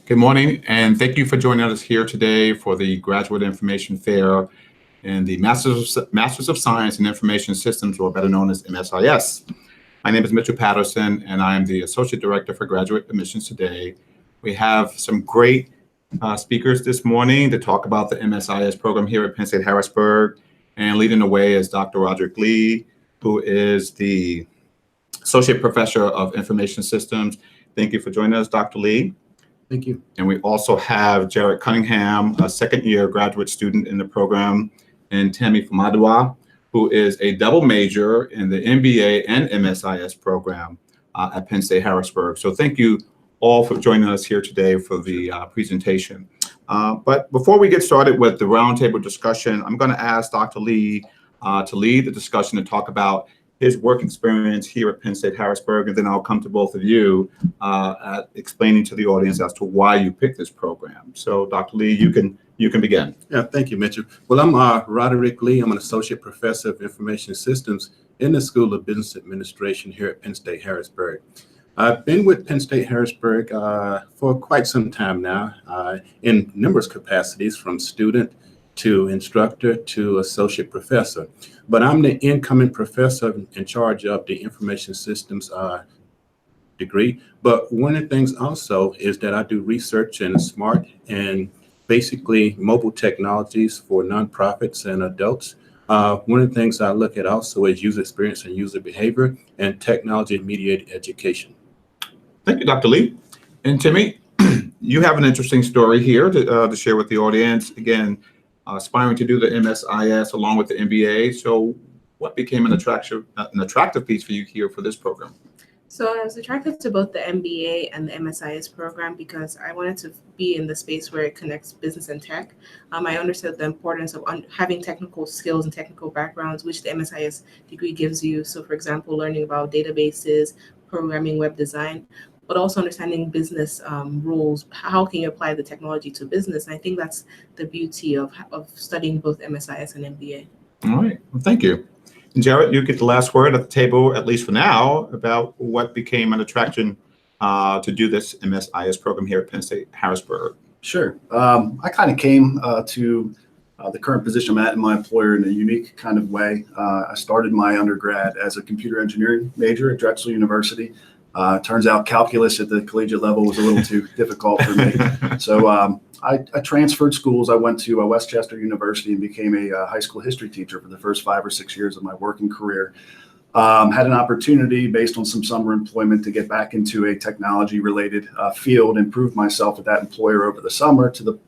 Good morning, and thank you for joining us here today for the Graduate Information Fair and the Masters of Science in Information Systems, or better known as MSIS. My name is Mitchell Patterson, and I am the Associate Director for Graduate Admissions today. We have some great speakers this morning to talk about the MSIS program here at Penn State Harrisburg, and leading the way is Dr. Roderick Lee, who is the Associate Professor of Information Systems. Thank you for joining us, Dr. Lee. Thank you. And we also have Cunningham, a second-year graduate student in the program, and Tammy Famadewa, who is a double major in the MBA and MSIS program at Penn State Harrisburg. So thank you all for joining us here today for the presentation. But before we get started with the roundtable discussion, I'm going to ask Dr. Lee to lead the discussion and talk about his work experience here at Penn State Harrisburg, and then I'll come to both of you at explaining to the audience as to why you picked this program. So, Dr. Lee, you can begin. Yeah, thank you, Mitchell. Well, I'm Roderick Lee. I'm an associate professor of information systems in the School of Business Administration here at Penn State Harrisburg. I've been with Penn State Harrisburg for quite some time now in numerous capacities, from student to instructor to associate professor. But I'm the incoming professor in charge of the information systems degree. But one of the things also is that I do research in smart and basically mobile technologies for nonprofits and adults. One of the things I look at also is user experience and user behavior and technology mediated education. Thank you, Dr. Lee. And Timmy, you have an interesting story here to share with the audience. Again, aspiring to do the MSIS along with the MBA. So what became an attractive piece for you here for this program? So I was attracted to both the MBA and the MSIS program because I wanted to be in the space where it connects business and tech. I understood the importance of having technical skills and technical backgrounds, which the MSIS degree gives you. So for example, learning about databases, programming, web design, but also understanding business rules. How can you apply the technology to business? And I think that's the beauty of studying both MSIS and MBA. All right, well, thank you. And Jared, you get the last word at the table, at least for now, about what became an attraction to do this MSIS program here at Penn State Harrisburg. Sure. I kind of came to the current position I'm at in my employer in a unique kind of way. I started my undergrad as a computer engineering major at Drexel University. Turns out calculus at the collegiate level was a little too difficult for me. So I transferred schools. I went to Westchester University and became a high school history teacher for the first 5 or 6 years of my working career. Had an opportunity based on some summer employment to get back into a technology related field and prove myself at that employer over the summer to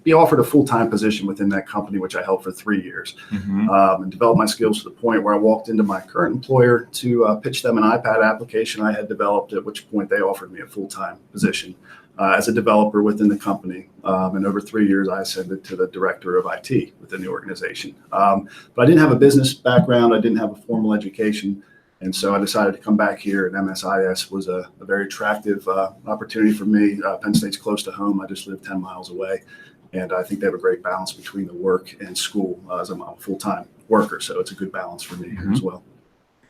be offered a full-time position within that company, which I held for 3 years, and developed my skills to the point where I walked into my current employer to pitch them an iPad application I had developed, at which point they offered me a full-time position as a developer within the company. And over 3 years, I ascended to the director of IT within the organization. But I didn't have a business background. I didn't have a formal education. And so I decided to come back here, and MSIS was a very attractive opportunity for me. Penn State's close to home. I just live 10 miles away. And I think they have a great balance between the work and school, as I'm a full-time worker. So it's a good balance for me here as well.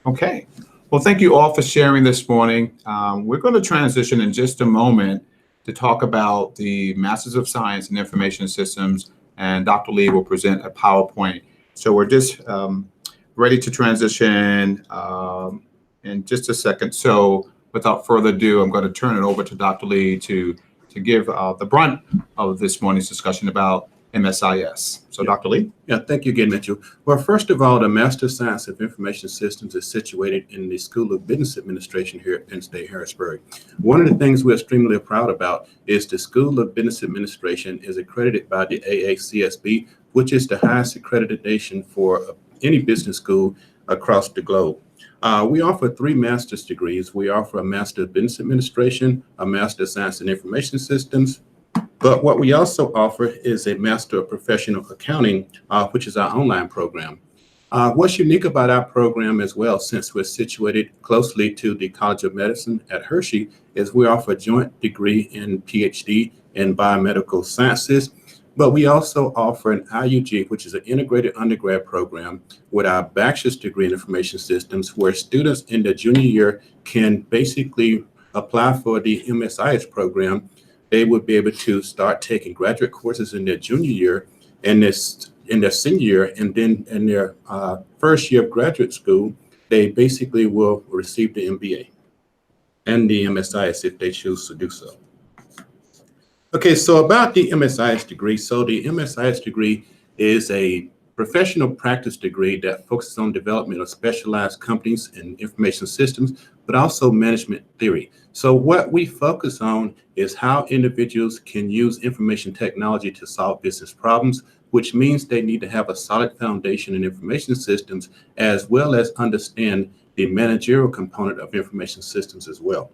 Okay. Well, thank you all for sharing this morning. We're going to transition in just a moment to talk about the Masters of Science in Information Systems, and Dr. Lee will present a PowerPoint. So we're just ready to transition in just a second. So without further ado, I'm going to turn it over to Dr. Lee to give the brunt of this morning's discussion about MSIS. So Dr. Lee? Yeah, thank you again, Mitchell. Well, first of all, the Master of Science of Information Systems is situated in the School of Business Administration here at Penn State Harrisburg. One of the things we're extremely proud about is the School of Business Administration is accredited by the AACSB, which is the highest accreditation for any business school across the globe. We offer 3 master's degrees. We offer a Master of Business Administration, a Master of Science in Information Systems, but what we also offer is a Master of Professional Accounting, which is our online program. What's unique about our program as well, since we're situated closely to the College of Medicine at Hershey, is we offer a joint degree in PhD in biomedical sciences. But we also offer an IUG, which is an integrated undergrad program with our bachelor's degree in information systems, where students in their junior year can basically apply for the MSIS program they would be able to start taking graduate courses in their junior year and in their senior year, and then in their first year of graduate school, they basically will receive the MBA and the MSIS if they choose to do so. Okay, so about the MSIS degree. So the MSIS degree is a professional practice degree that focuses on development of specialized companies and information systems, but also management theory. So what we focus on is how individuals can use information technology to solve business problems, which means they need to have a solid foundation in information systems, as well as understand the managerial component of information systems as well.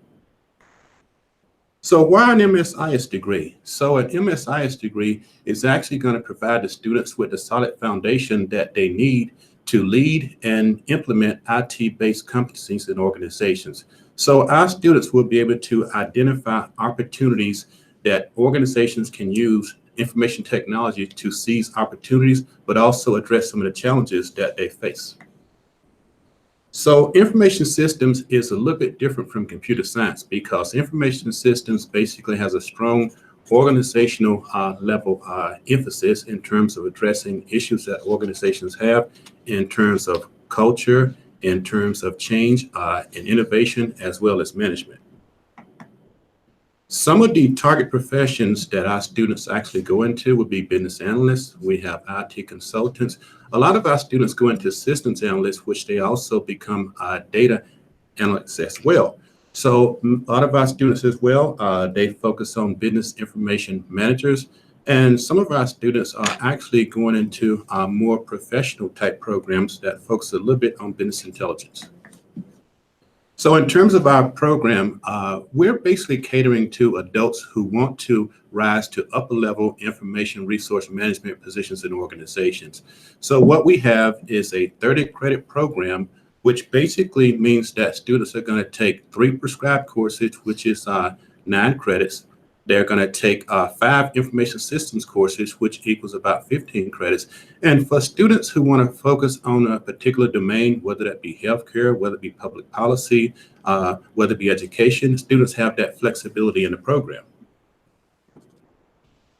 So why an MSIS degree? So an MSIS degree is actually going to provide the students with a solid foundation that they need to lead and implement IT-based competencies in organizations. So our students will be able to identify opportunities that organizations can use information technology to seize opportunities, but also address some of the challenges that they face. So information systems is a little bit different from computer science because information systems basically has a strong organizational level emphasis in terms of addressing issues that organizations have in terms of culture, in terms of change and innovation, as well as management. Some of the target professions that our students actually go into would be business analysts. We have IT consultants. A lot of our students go into systems analysts, which they also become data analysts as well. So a lot of our students as well, they focus on business information managers. And some of our students are actually going into more professional type programs that focus a little bit on business intelligence. So in terms of our program, we're basically catering to adults who want to rise to upper level information resource management positions in organizations. So what we have is a 30 credit program, which basically means that students are going to take 3 prescribed courses, which is 9 credits. They're going to take 5 information systems courses, which equals about 15 credits. And for students who want to focus on a particular domain, whether that be healthcare, whether it be public policy, whether it be education, students have that flexibility in the program.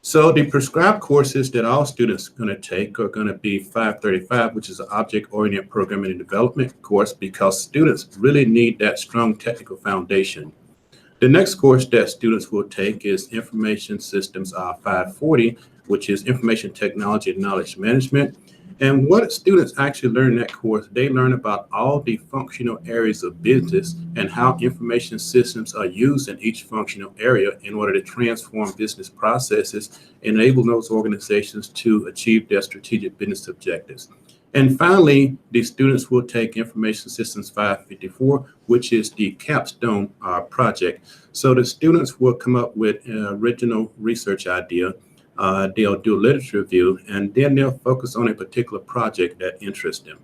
So the prescribed courses that all students are going to take are going to be 535, which is an object-oriented programming and development course, because students really need that strong technical foundation. The next course that students will take is Information Systems 540, which is Information Technology and Knowledge Management. And what students actually learn in that course, they learn about all the functional areas of business and how information systems are used in each functional area in order to transform business processes, enable those organizations to achieve their strategic business objectives. And finally, the students will take Information Systems 554, which is the capstone project. So the students will come up with an original research idea. They'll do a literature review, and then they'll focus on a particular project that interests them.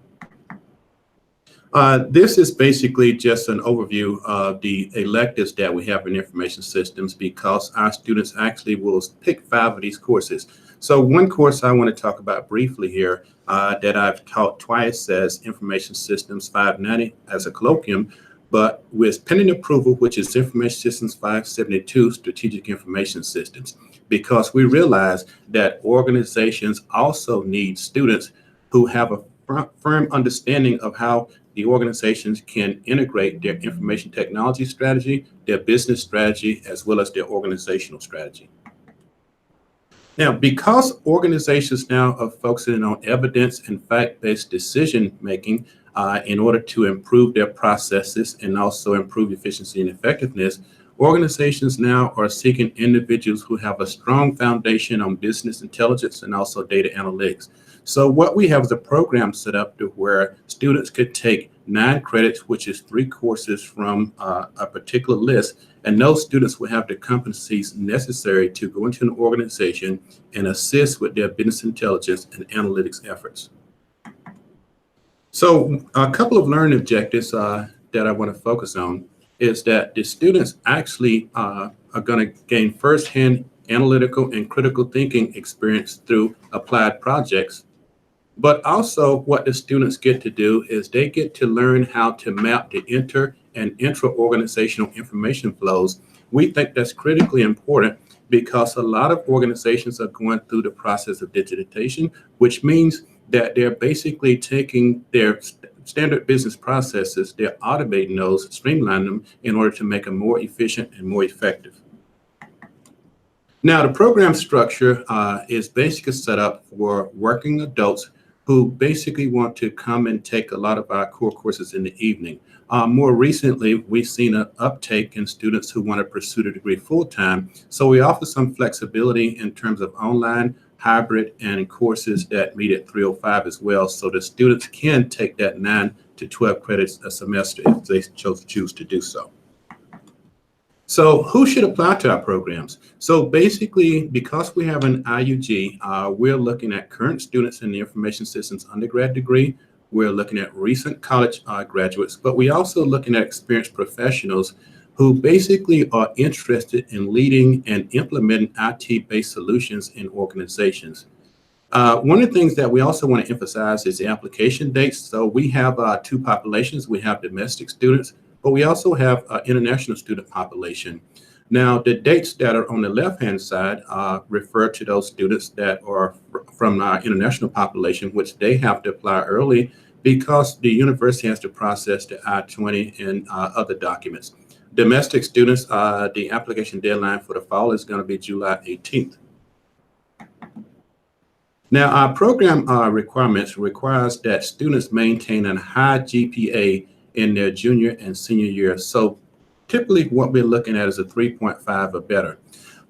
This is basically just an overview of the electives that we have in information systems, because our students actually will pick 5 of these courses. So one course I want to talk about briefly here that I've taught twice as Information Systems 590 as a colloquium, but with pending approval, which is Information Systems 572, Strategic Information Systems, because we realize that organizations also need students who have a firm understanding of how the organizations can integrate their information technology strategy, their business strategy, as well as their organizational strategy. Now, because organizations now are focusing on evidence and fact-based decision-making in order to improve their processes and also improve efficiency and effectiveness, organizations now are seeking individuals who have a strong foundation on business intelligence and also data analytics. So what we have is a program set up to where students could take 9 credits, which is 3 courses from a particular list, and those students will have the competencies necessary to go into an organization and assist with their business intelligence and analytics efforts. So a couple of learning objectives that I want to focus on is that the students actually are going to gain firsthand analytical and critical thinking experience through applied projects. But also what the students get to do is they get to learn how to map the inter and intra-organizational information flows. We think that's critically important because a lot of organizations are going through the process of digitization, which means that they're basically taking their standard business processes, they're automating those, streamlining them in order to make them more efficient and more effective. Now, the program structure is basically set up for working adults who basically want to come and take a lot of our core courses in the evening. More recently, we've seen an uptake in students who want to pursue the degree full-time. So we offer some flexibility in terms of online, hybrid, and courses that meet at 305 as well. So the students can take that 9 to 12 credits a semester if they choose to do so. So who should apply to our programs? So basically, because we have an IUG, we're looking at current students in the information systems undergrad degree. We're looking at recent college graduates, but we're also looking at experienced professionals who basically are interested in leading and implementing IT-based solutions in organizations. One of the things that we also want to emphasize is the application dates. So we have two populations. We have domestic students, but we also have an international student population. Now, the dates that are on the left-hand side refer to those students that are from our international population, which they have to apply early because the university has to process the I-20 and other documents. Domestic students, the application deadline for the fall is going to be July 18th. Now, our program requirements requires that students maintain a high GPA in their junior and senior year. So typically what we're looking at is a 3.5 or better.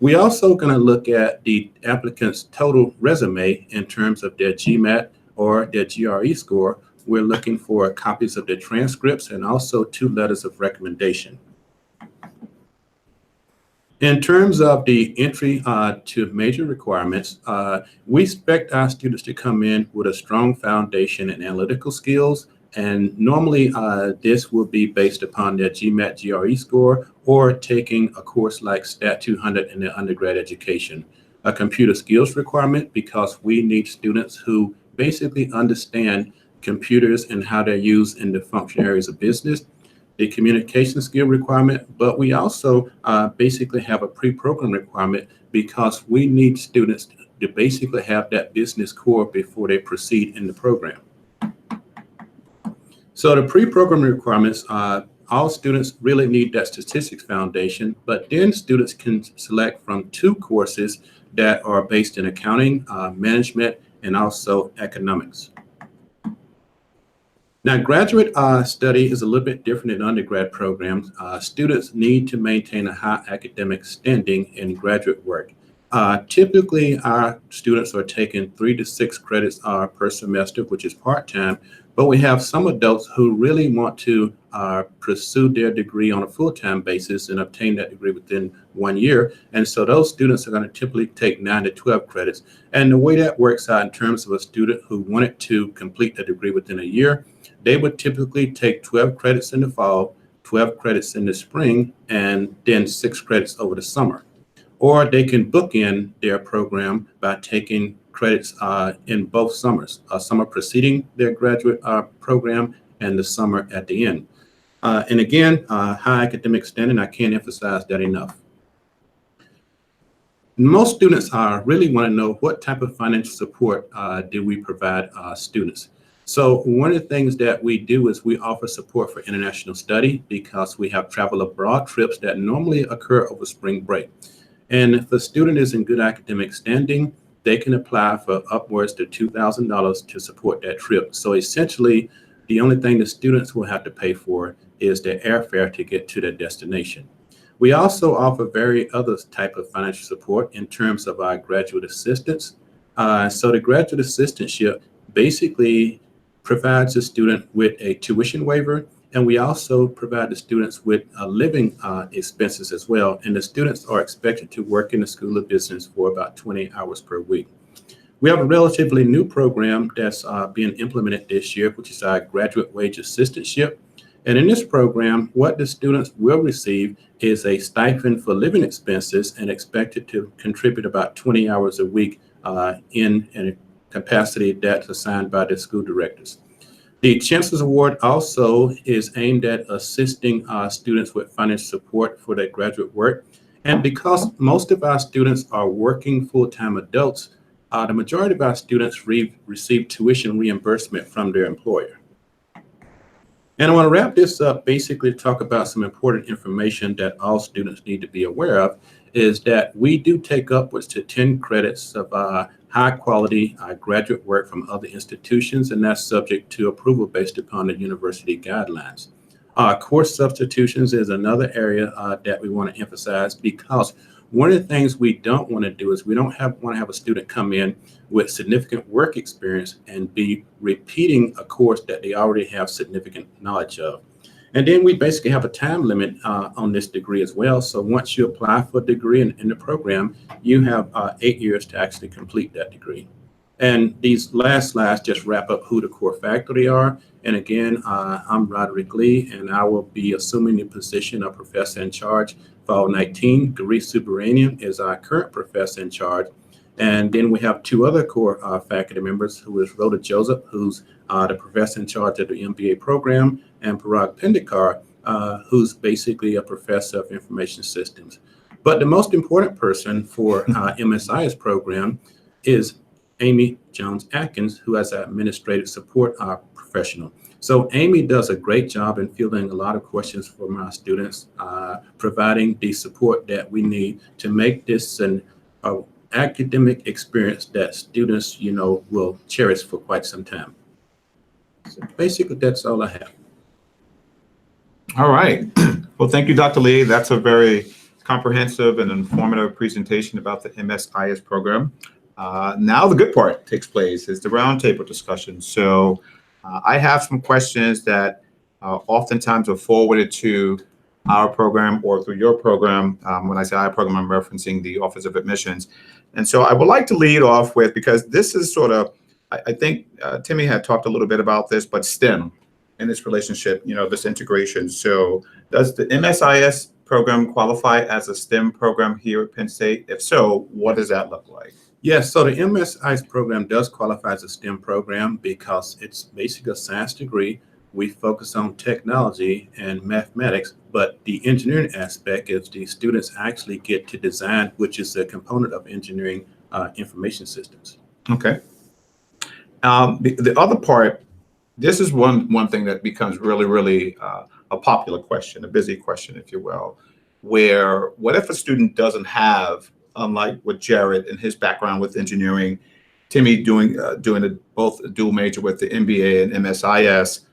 We're also going to look at the applicant's total resume in terms of their GMAT or their GRE score. We're looking for copies of their transcripts and also 2 letters of recommendation. In terms of the entry to major requirements, we expect our students to come in with a strong foundation in analytical skills. And normally this will be based upon their GMAT GRE score or taking a course like Stat 200 in their undergrad education. A computer skills requirement because we need students who basically understand computers and how they're used in the function areas of business. The communication skill requirement, but we also basically have a pre-program requirement because we need students to basically have that business core before they proceed in the program. So the pre-program requirements, all students really need that statistics foundation, but then students can select from 2 courses that are based in accounting, management, and also economics. Now, graduate study is a little bit different than undergrad programs. Students need to maintain a high academic standing in graduate work. Typically, our students are taking 3 to 6 credits per semester, which is part-time, but we have some adults who really want to pursue their degree on a full-time basis and obtain that degree within 1 year. And so those students are going to typically take 9 to 12 credits. And the way that works out in terms of a student who wanted to complete a degree within a year, they would typically take 12 credits in the fall, 12 credits in the spring, and then 6 credits over the summer. Or they can bookend their program by taking credits in both summers, a summer preceding their graduate program and the summer at the end. And again, high academic standing, I can't emphasize that enough. Most students really want to know what type of financial support do we provide students. So one of the things that we do is we offer support for international study because we have travel abroad trips that normally occur over spring break. And if a student is in good academic standing, they can apply for upwards to $2,000 to support that trip. So essentially, the only thing the students will have to pay for is their airfare to get to their destination. We also offer various other type of financial support in terms of our graduate assistance. So the graduate assistantship basically provides a student with a tuition waiver, and we also provide the students with living expenses as well. And the students are expected to work in the School of Business for about 20 hours per week. We have a relatively new program that's being implemented this year, which is our graduate wage assistantship. And in this program, what the students will receive is a stipend for living expenses and expected to contribute about 20 hours a week in a capacity that's assigned by the school directors. The Chancellor's Award also is aimed at assisting students with financial support for their graduate work. And because most of our students are working full-time adults, the majority of our students receive tuition reimbursement from their employer. And I want to wrap this up, basically talk about some important information that all students need to be aware of, is that we do take upwards to 10 credits of high quality graduate work from other institutions, and that's subject to approval based upon the university guidelines. Course substitutions is another area that we want to emphasize, because one of the things we don't want to do is we don't want to have a student come in with significant work experience and be repeating a course that they already have significant knowledge of. And then we basically have a time limit on this degree as well. So once you apply for a degree in the program, you have 8 years to actually complete that degree. And these last slides just wrap up who the core faculty are. And again, I'm Roderick Lee, and I will be assuming the position of professor in charge fall 19. Gary Subramanian is our current professor in charge. And then we have two other core faculty members, who is Rhoda Joseph, who's the professor in charge of the MBA program, and Parag Pendikar, who's basically a professor of information systems. But the most important person for MSIS program is Amy Jones-Atkins, who has an administrative support professional. So Amy does a great job in fielding a lot of questions from our students, providing the support that we need to make this an academic experience that students, will cherish for quite some time. So basically, that's all I have. All right. Well, thank you, Dr. Lee. That's a very comprehensive and informative presentation about the MSIS program. Now the good part takes place, is the roundtable discussion. So I have some questions that oftentimes are forwarded to our program or through your program. When I say our program, I'm referencing the Office of Admissions. And so I would like to lead off with, because this is sort of, I think Timmy had talked a little bit about this, but STEM and its relationship, this integration. So does the MSIS program qualify as a STEM program here at Penn State? If so, what does that look like? Yes, so the MSIS program does qualify as a STEM program because it's basically a science degree. We focus on technology and mathematics, but the engineering aspect is the students actually get to design, which is a component of engineering information systems. Okay. The other part, this is one thing that becomes really a popular question, a busy question, if you will, where what if a student doesn't have, unlike with Jared and his background with engineering, Timmy doing both a dual major with the MBA and MSIS.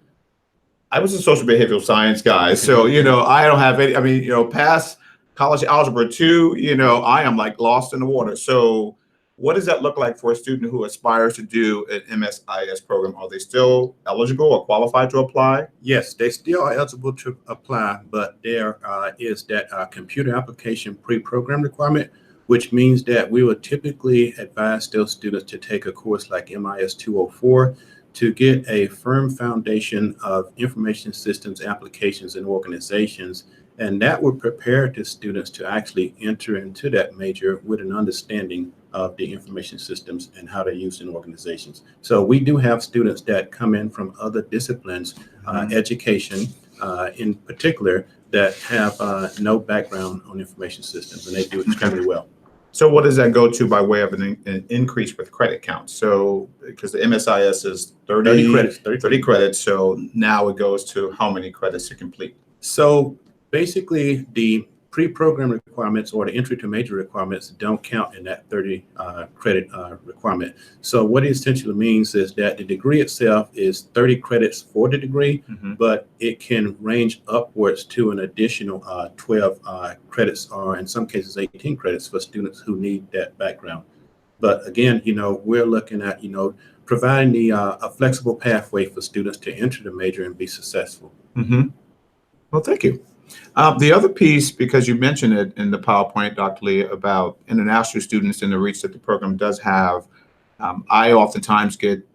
I was a social behavioral science guy, so I don't have any. Past college algebra 2, I am like lost in the water. So what does that look like for a student who aspires to do an MSIS program? Are they still eligible or qualified to apply? Yes, they still are eligible to apply, but there is that computer application pre-program requirement, which means that we would typically advise those students to take a course like MIS 204 to get a firm foundation of information systems, applications, and organizations. And that would prepare the students to actually enter into that major with an understanding of the information systems and how they're used in organizations. So we do have students that come in from other disciplines, education in particular, that have no background on information systems, and they do extremely well. So what does that go to by way of an increase with credit count? So because the MSIS is 30 credits, 30 credits, so now it goes to how many credits to complete? So basically the pre-program requirements or the entry to major requirements don't count in that 30 credit requirement. So what it essentially means is that the degree itself is 30 credits for the degree, but it can range upwards to an additional 12 credits, or in some cases 18 credits for students who need that background. But again, we're looking at, providing a flexible pathway for students to enter the major and be successful. Well, thank you. The other piece, because you mentioned it in the PowerPoint, Dr. Lee, about international students and the reach that the program does have, I oftentimes get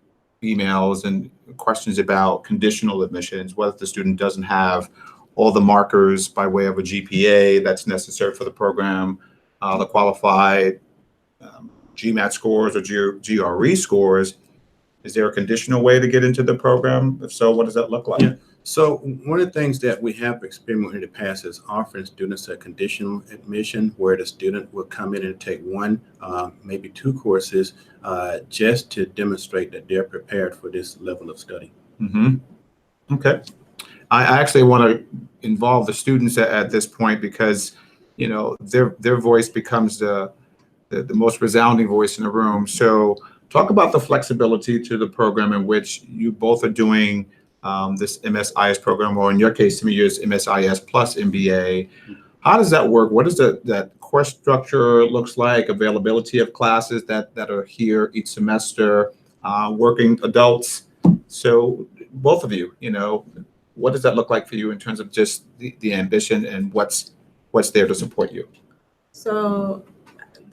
emails and questions about conditional admissions, what if the student doesn't have all the markers by way of a GPA that's necessary for the program, the qualified GMAT scores or GRE scores. Is there a conditional way to get into the program? If so, what does that look like? Yeah. So one of the things that we have experimented in the past is offering students a conditional admission where the student will come in and take one, maybe two courses just to demonstrate that they're prepared for this level of study. Mm-hmm. Okay. I actually want to involve the students at this point because, you know, their voice becomes the most resounding voice in the room. So talk about the flexibility to the program in which you both are doing this MSIS program, or in your case, some of yours MSIS plus MBA. How does that work? What does that course structure looks like? Availability of classes that are here each semester, working adults. So both of you, you know, what does that look like for you in terms of just the ambition and what's there to support you? So,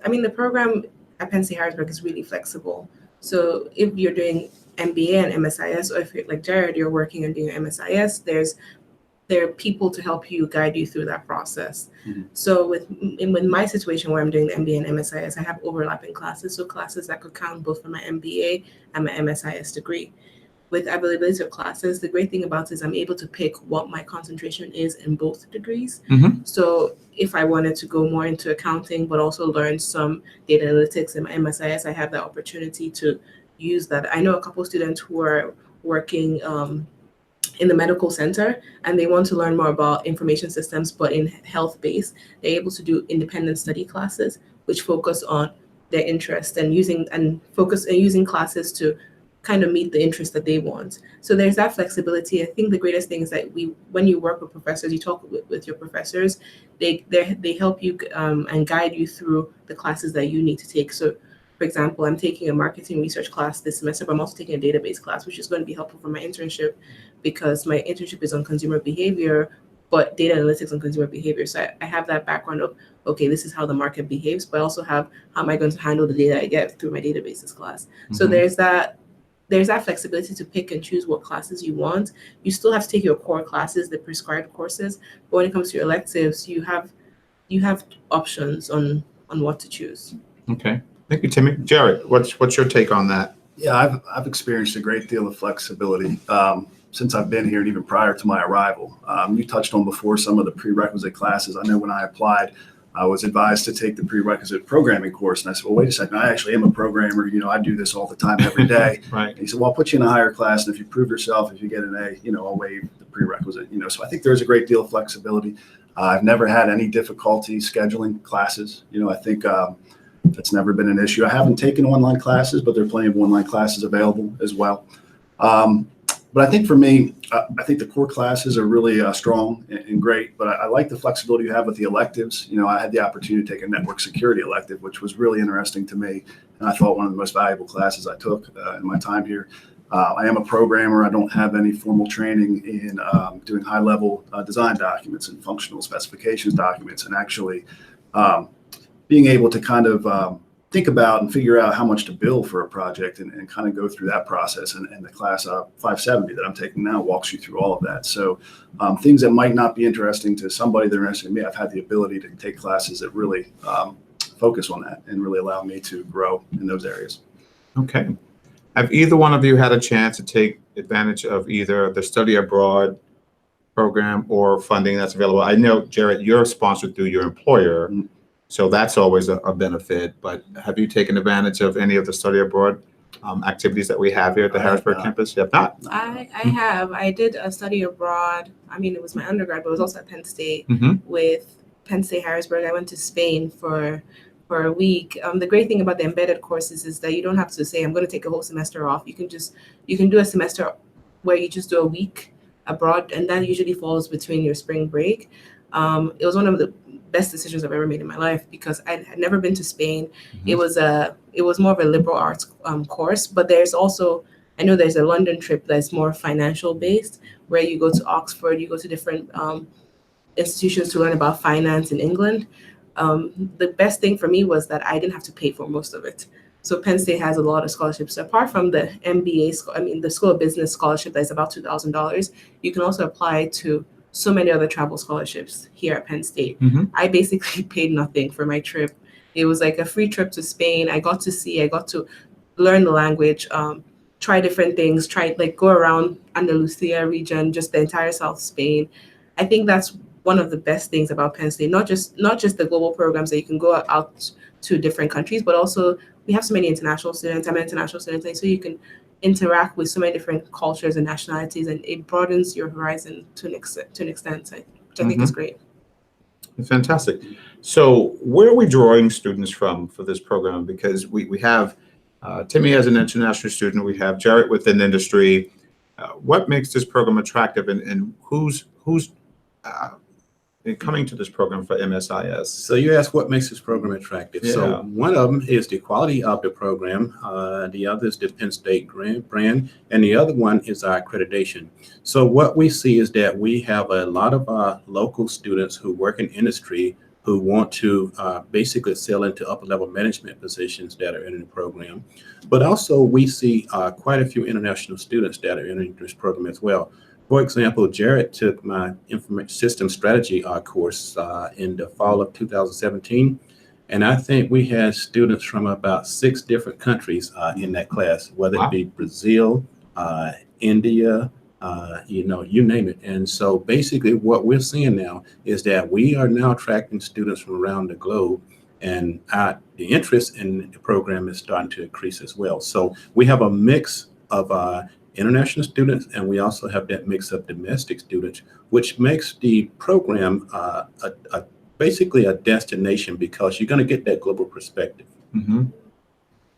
I mean, the program at Penn State Harrisburg is really flexible. So if you're doing MBA and MSIS, or if you're like Jared, you're working and doing MSIS, there are people to help you, guide you through that process. Mm-hmm. So with my situation where I'm doing the MBA and MSIS, I have overlapping classes. So classes that could count both for my MBA and my MSIS degree. With availability of classes, the great thing about it is I'm able to pick what my concentration is in both degrees. Mm-hmm. So if I wanted to go more into accounting, but also learn some data analytics in my MSIS, I have the opportunity to use that. I know a couple of students who are working in the medical center and they want to learn more about information systems, but in health-based, they're able to do independent study classes, which focus on their interest and using classes to kind of meet the interest that they want. So there's that flexibility. I think the greatest thing is that when you work with professors, you talk with your professors, they help you and guide you through the classes that you need to take. So for example, I'm taking a marketing research class this semester, but I'm also taking a database class, which is going to be helpful for my internship because my internship is on consumer behavior, but data analytics on consumer behavior. So I have that background of, okay, this is how the market behaves, but I also have how am I going to handle the data I get through my databases class. Mm-hmm. So there's that flexibility to pick and choose what classes you want. You still have to take your core classes, the prescribed courses, but when it comes to your electives, you have options on what to choose. Okay. Thank you, Timmy. Jared, what's your take on that? Yeah, I've experienced a great deal of flexibility since I've been here and even prior to my arrival. You touched on before some of the prerequisite classes. I know when I applied, I was advised to take the prerequisite programming course. And I said, well, wait a second, I actually am a programmer. You know, I do this all the time, every day. Right. And he said, well, I'll put you in a higher class. And if you prove yourself, if you get an A, you know, I'll waive the prerequisite. You know, so I think there's a great deal of flexibility. I've never had any difficulty scheduling classes. You know, I think that's never been an issue. I haven't taken online classes, but there are plenty of online classes available as well. But I think for me, I think the core classes are really strong and great, but I like the flexibility you have with the electives. You know, I had the opportunity to take a network security elective, which was really interesting to me. And I thought one of the most valuable classes I took in my time here. I am a programmer. I don't have any formal training in doing high-level design documents and functional specifications documents, and actually being able to kind of think about and figure out how much to bill for a project and kind of go through that process. And the class 570 that I'm taking now walks you through all of that. So things that might not be interesting to somebody that are interested in me, I've had the ability to take classes that really focus on that and really allow me to grow in those areas. Okay. Have either one of you had a chance to take advantage of either the study abroad program or funding that's available? I know, Jared, you're sponsored through your employer. Mm-hmm. So that's always a benefit, but have you taken advantage of any of the study abroad activities that we have here at the Harrisburg campus? You have not? I have. I did a study abroad. I mean, it was my undergrad, but it was also at Penn State with Penn State Harrisburg. I went to Spain for a week. The great thing about the embedded courses is that you don't have to say, I'm going to take a whole semester off. You can do a semester where you just do a week abroad, and that usually falls between your spring break. It was one of the best decisions I've ever made in my life because I had never been to Spain. Mm-hmm. It was more of a liberal arts course, but I know there's a London trip that's more financial based where you go to Oxford, you go to different institutions to learn about finance in England. The best thing for me was that I didn't have to pay for most of it. So Penn State has a lot of scholarships. So apart from the MBA, the School of Business scholarship that's about $2,000, you can also apply to so many other travel scholarships here at Penn State. Mm-hmm. I basically paid nothing for my trip. It was like a free trip to Spain. I got to learn the language. try different things, try like go around Andalusia region, just the entire South Spain. I think that's one of the best things about Penn State, not just the global programs that you can go out to different countries, but also we have so many international students. I'm an international student, so you can interact with so many different cultures and nationalities, and it broadens your horizon to an extent, which I think is great. Fantastic. So where are we drawing students from for this program? Because we have Timmy as an international student, we have Jarrett within industry. What makes this program attractive, and who's coming to this program for MSIS? So you asked what makes this program attractive. Yeah. So one of them is the quality of the program. The other is the Penn State brand, and the other one is our accreditation. So what we see is that we have a lot of local students who work in industry who want to basically sell into upper level management positions that are in the program. But also we see quite a few international students that are in this program as well. For example, Jarrett took my information system strategy course in the fall of 2017. And I think we had students from about 6 different countries in that class, whether it be Brazil, India, you name it. And so basically what we're seeing now is that we are now attracting students from around the globe, and the interest in the program is starting to increase as well. So we have a mix of international students, and we also have that mix of domestic students, which makes the program basically a destination, because you're going to get that global perspective. Mm-hmm.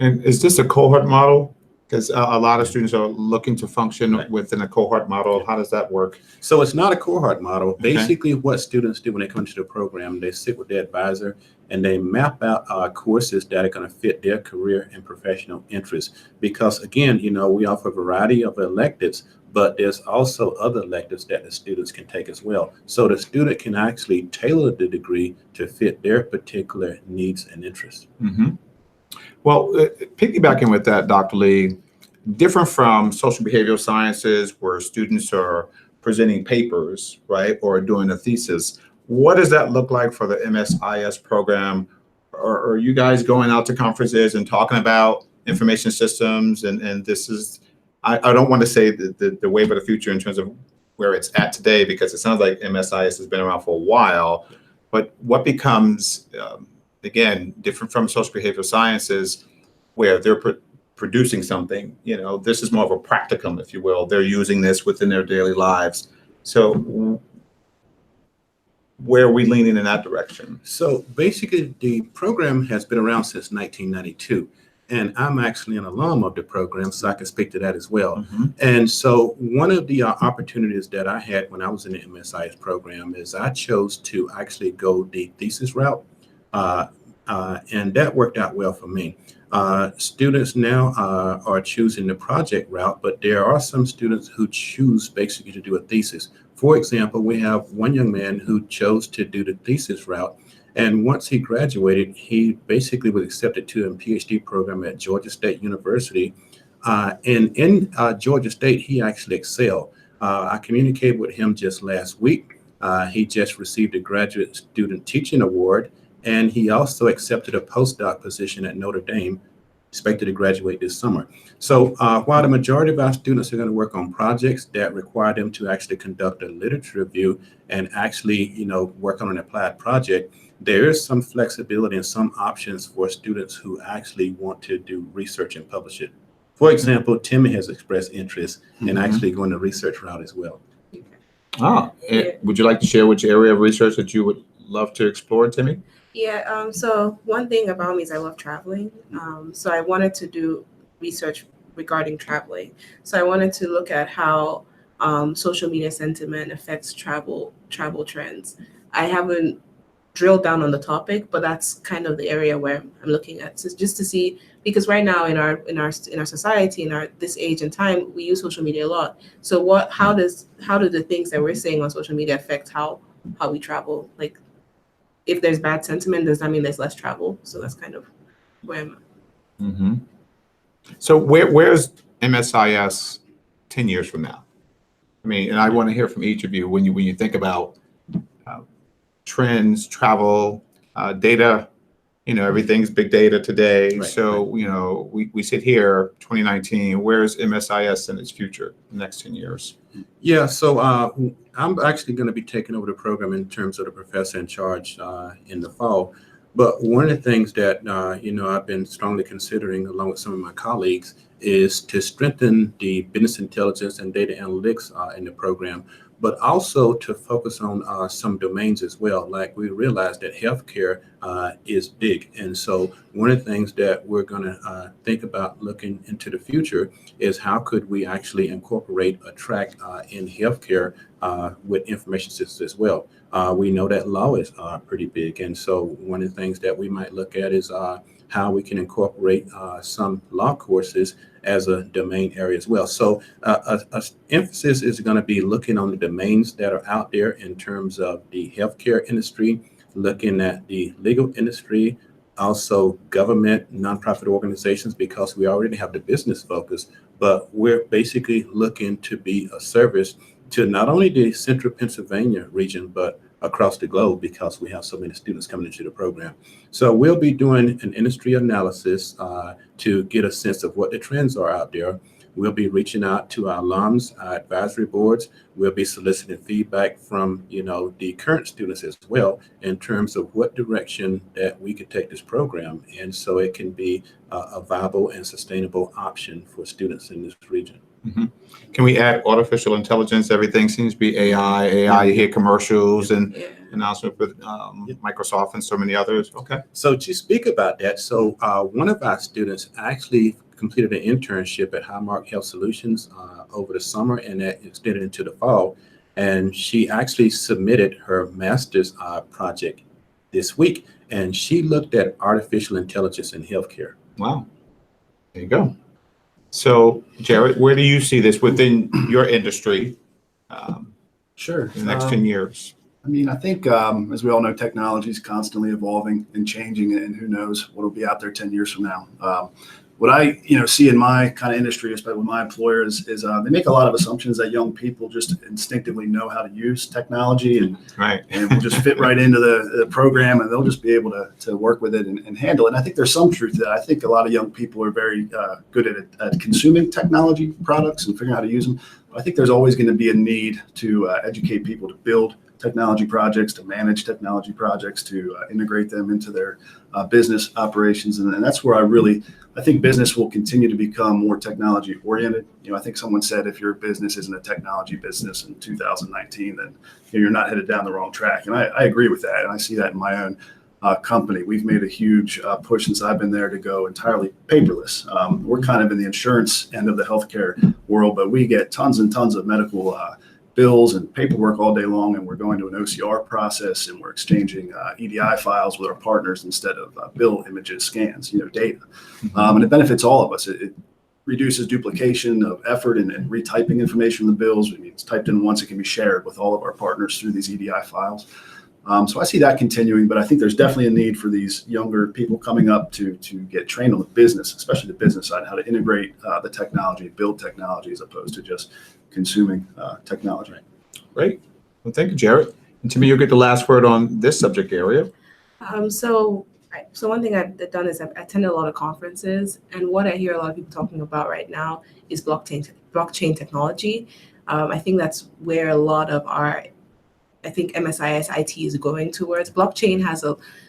And is this a cohort model? Because a lot of students are looking to function within a cohort model. How does that work? So it's not a cohort model. Okay. Basically, what students do when they come to the program, they sit with their advisor and they map out courses that are going to fit their career and professional interests. Because again, we offer a variety of electives, but there's also other electives that the students can take as well. So the student can actually tailor the degree to fit their particular needs and interests. Mm-hmm. Well, piggybacking with that, Dr. Lee, different from social behavioral sciences where students are presenting papers, right, or doing a thesis, what does that look like for the MSIS program? Are you guys going out to conferences and talking about information systems? And this is, I don't want to say the wave of the future in terms of where it's at today, because it sounds like MSIS has been around for a while, but what becomes, again, different from social behavioral sciences where they're producing something, this is more of a practicum, if you will. They're using this within their daily lives. So where are we leaning in that direction? So basically, the program has been around since 1992. And I'm actually an alum of the program, so I can speak to that as well. Mm-hmm. And so one of the opportunities that I had when I was in the MSIS program is I chose to actually go the thesis route. And that worked out well for me. Students now are choosing the project route, but there are some students who choose basically to do a thesis. For example, we have one young man who chose to do the thesis route. And once he graduated, he basically was accepted to a PhD program at Georgia State University. And in Georgia State, he actually excelled. I communicated with him just last week. He just received a graduate student teaching award. And he also accepted a postdoc position at Notre Dame, expected to graduate this summer. So while the majority of our students are going to work on projects that require them to actually conduct a literature review and actually, work on an applied project, there is some flexibility and some options for students who actually want to do research and publish it. For example, Timmy has expressed interest in actually going the research route as well. Would you like to share which area of research that you would love to explore, Timmy? Yeah, so one thing about me is I love traveling. So I wanted to do research regarding traveling. So I wanted to look at how social media sentiment affects travel trends. I haven't drilled down on the topic, but that's kind of the area where I'm looking at, so just to see, because right now in our society, in this age and time, we use social media a lot. So how do the things that we're seeing on social media affect how we travel? Like, if there's bad sentiment, does that mean there's less travel? So that's kind of where I'm at. Mm-hmm. So where's MSIS 10 years from now? I mean, and I want to hear from each of you when you think about trends, travel, data everything's big data today. Right, So, we sit here, 2019, where's MSIS in its future, the next 10 years? Yeah, so I'm actually going to be taking over the program in terms of the professor in charge in the fall. But one of the things that I've been strongly considering, along with some of my colleagues, is to strengthen the business intelligence and data analytics in the program, but also to focus on some domains as well. Like, we realize that healthcare is big. And so one of the things that we're going to think about looking into the future is how could we actually incorporate a track in healthcare with information systems as well. We know that law is pretty big. And so one of the things that we might look at is how we can incorporate some law courses as a domain area as well. So a emphasis is going to be looking on the domains that are out there in terms of the healthcare industry, looking at the legal industry, also government, nonprofit organizations, because we already have the business focus, but we're basically looking to be a service to not only the central Pennsylvania region, but across the globe, because we have so many students coming into the program. So we'll be doing an industry analysis to get a sense of what the trends are out there. We'll be reaching out to our alums, our advisory boards. We'll be soliciting feedback from, the current students as well, in terms of what direction that we could take this program, and so it can be a viable and sustainable option for students in this region. Mm-hmm. Can we add artificial intelligence? Everything seems to be AI. You hear commercials and announcement with Microsoft and so many others. Okay. So to speak about that, so one of our students actually completed an internship at Highmark Health Solutions over the summer, and that extended into the fall. And she actually submitted her master's project this week, and she looked at artificial intelligence in healthcare. Wow. There you go. So, Jared, where do you see this within your industry? Sure. In the next 10 years? I mean, I think, as we all know, technology is constantly evolving and changing, and who knows what will be out there 10 years from now. What I, see in my kind of industry, especially with my employers, is they make a lot of assumptions that young people just instinctively know how to use technology and will just fit right into the program, and they'll just be able to work with it and handle it. And I think there's some truth to that. I think a lot of young people are very good at consuming technology products and figuring out how to use them. But I think there's always going to be a need to educate people to build technology projects, to manage technology projects, to integrate them into their business operations. And that's where I think business will continue to become more technology oriented. I think someone said if your business isn't a technology business in 2019, then you're not headed down the wrong track. And I agree with that. And I see that in my own company. We've made a huge push since I've been there to go entirely paperless. We're kind of in the insurance end of the healthcare world, but we get tons and tons of medical bills and paperwork all day long, and we're going to an OCR process, and we're exchanging EDI files with our partners instead of bill images, scans, data. And it benefits all of us. It reduces duplication of effort and retyping information in the bills. I mean, it's typed in once, it can be shared with all of our partners through these EDI files. So I see that continuing, but I think there's definitely a need for these younger people coming up to get trained on the business, especially the business side, how to integrate the technology, build technology, as opposed to just consuming technology. Great. Well, thank you, Jared. And to me, you'll get the last word on this subject area. So one thing I've done is I've attended a lot of conferences, and what I hear a lot of people talking about right now is blockchain technology. I think that's where a lot of MSIS IT is going towards. Blockchain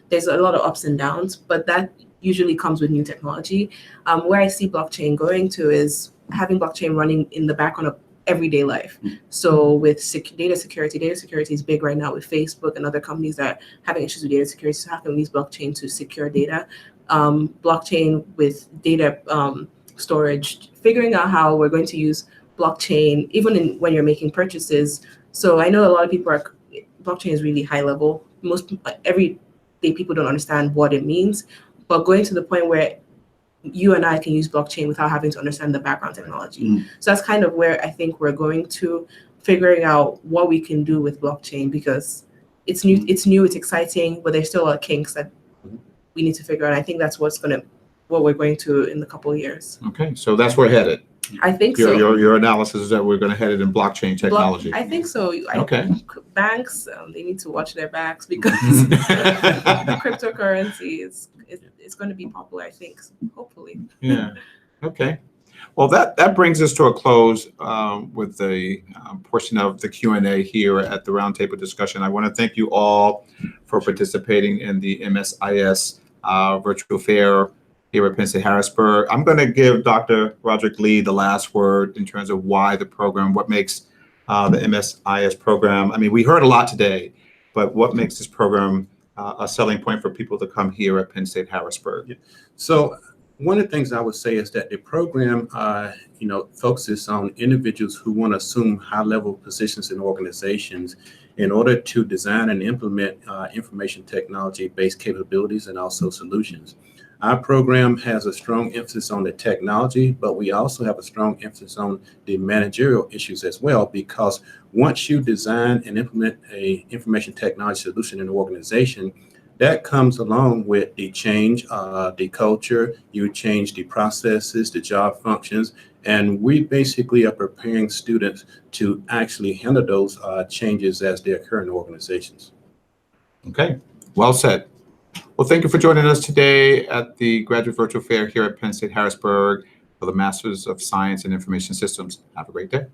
there's a lot of ups and downs, but that usually comes with new technology. Where I see blockchain going to is having blockchain running in the background of everyday life. So with data security is big right now with Facebook and other companies that are having issues with data security. So how can we use blockchain to secure data? Blockchain with data storage, figuring out how we're going to use blockchain even when you're making purchases. So I know a lot of people blockchain is really high level. Most everyday people don't understand what it means, but going to the point where you and I can use blockchain without having to understand the background technology. So that's kind of where I think we're going to, figuring out what we can do with blockchain, because it's new, it's exciting, but there's still a lot of kinks that we need to figure out. I think that's what we're going to in a couple of years. Okay, so that's where we're headed. I think so. Your analysis is that we're going to head it in blockchain technology. I think so. Okay. Banks, they need to watch their backs because cryptocurrency it's going to be popular, I think, hopefully. Yeah. Okay. Well, that brings us to a close with the portion of the Q&A here at the roundtable discussion. I want to thank you all for participating in the MSIS virtual fair here at Penn State Harrisburg. I'm going to give Dr. Roderick Lee the last word in terms of why the program, what makes the MSIS program. I mean, we heard a lot today, but what makes this program a selling point for people to come here at Penn State Harrisburg? Yeah. So one of the things I would say is that the program, focuses on individuals who want to assume high-level positions in organizations in order to design and implement information technology-based capabilities and also solutions. Our program has a strong emphasis on the technology, but we also have a strong emphasis on the managerial issues as well, because once you design and implement a information technology solution in an organization, that comes along with the change, the culture, you change the processes, the job functions, and we basically are preparing students to actually handle those changes as they occur in organizations. Okay, well said. Well, thank you for joining us today at the Graduate Virtual Fair here at Penn State Harrisburg for the Masters of Science in Information Systems. Have a great day.